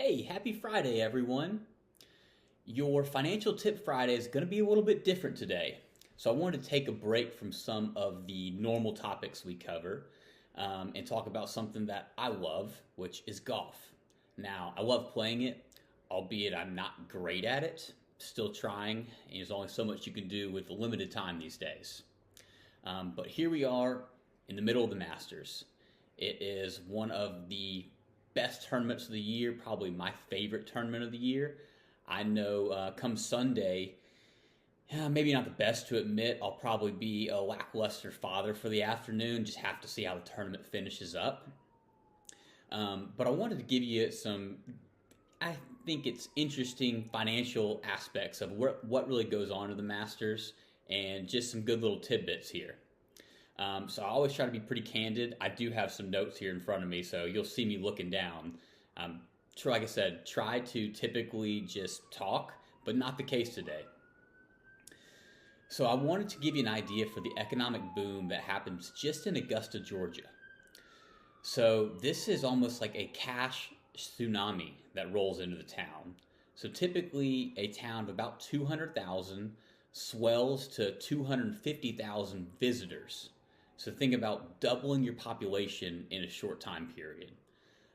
Hey, happy Friday, everyone. Your Financial Tip Friday is going to be a little bit different today. So, I wanted to take a break from some of the normal topics we cover and talk about something that I love, which is golf. Now, I love playing it, albeit I'm not great at it. Still trying, and there's only so much you can do with the limited time these days. But here we are in the middle of the Masters. It is one of the best tournaments of the year, probably my favorite tournament of the year. I know come Sunday, maybe not the best to admit, I'll probably be a lackluster father for the afternoon, just have to see how the tournament finishes up. But I wanted to give you some, I think it's interesting financial aspects of what really goes on in the Masters and just some good little tidbits here. So I always try to be pretty candid. I do have some notes here in front of me, so you'll see me looking down. Like I said, try to typically just talk, but not the case today. So I wanted to give you an idea for the economic boom that happens just in Augusta, Georgia. So this is almost like a cash tsunami that rolls into the town. So typically a town of about 200,000 swells to 250,000 visitors. So think about doubling your population in a short time period.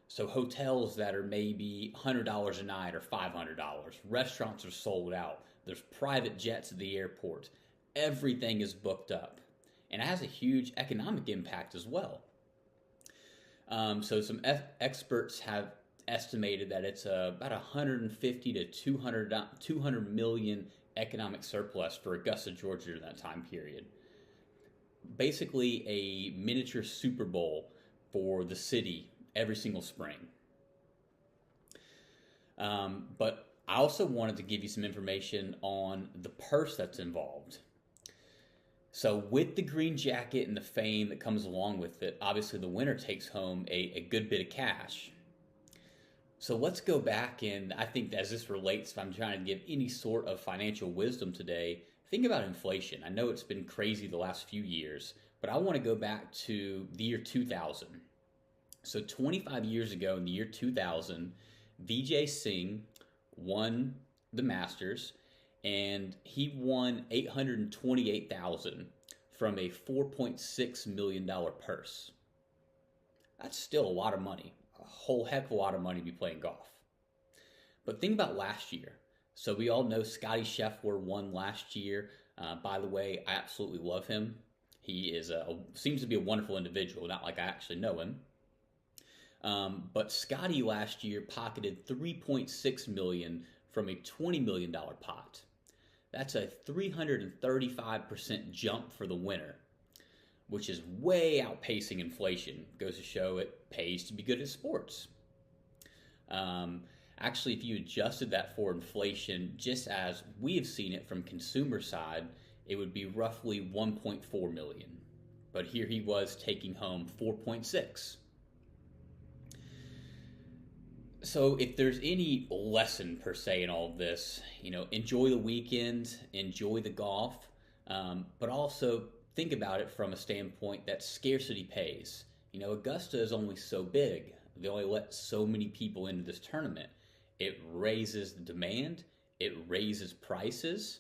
So hotels that are maybe $100 a night or $500. Restaurants are sold out. There's private jets at the airport. Everything is booked up. And it has a huge economic impact as well. So some experts have estimated that it's about 150 to 200 million economic surplus for Augusta, Georgia during that time period. Basically a miniature Super Bowl for the city every single spring. But I also wanted to give you some information on the purse that's involved. So with the green jacket and the fame that comes along with it, obviously the winner takes home a good bit of cash. So let's go back, and I think as this relates, if I'm trying to give any sort of financial wisdom today, think about inflation. I know it's been crazy the last few years, but I want to go back to the year 2000. So 25 years ago in the year 2000, Vijay Singh won the Masters, and he won $828,000 from a $4.6 million purse. That's still a lot of money, a whole heck of a lot of money to be playing golf. But think about last year. So we all know Scottie Scheffler won last year. By the way, I absolutely love him. He seems to be a wonderful individual, not like I actually know him. But Scottie last year pocketed $3.6 million from a $20 million pot. That's a 335% jump for the winner, which is way outpacing inflation. Goes to show it pays to be good at sports. Actually, if you adjusted that for inflation, just as we have seen it from consumer side, it would be roughly 1.4 million. But here he was taking home 4.6. So if there's any lesson per se in all of this, enjoy the weekend, enjoy the golf, but also think about it from a standpoint that scarcity pays. Augusta is only so big. They only let so many people into this tournament. It raises the demand. It raises prices.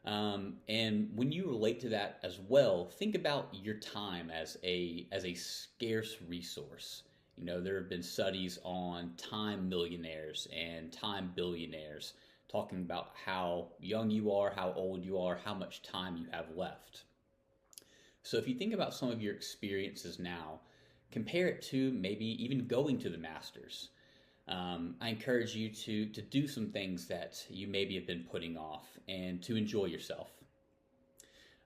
And when you relate to that as well, think about your time as a scarce resource. There have been studies on time millionaires and time billionaires talking about how young you are, how old you are, how much time you have left. So if you think about some of your experiences now, compare it to maybe even going to the Masters. I encourage you to do some things that you maybe have been putting off and to enjoy yourself.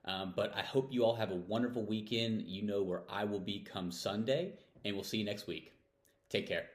But I hope you all have a wonderful weekend. You know where I will be come Sunday, and we'll see you next week. Take care.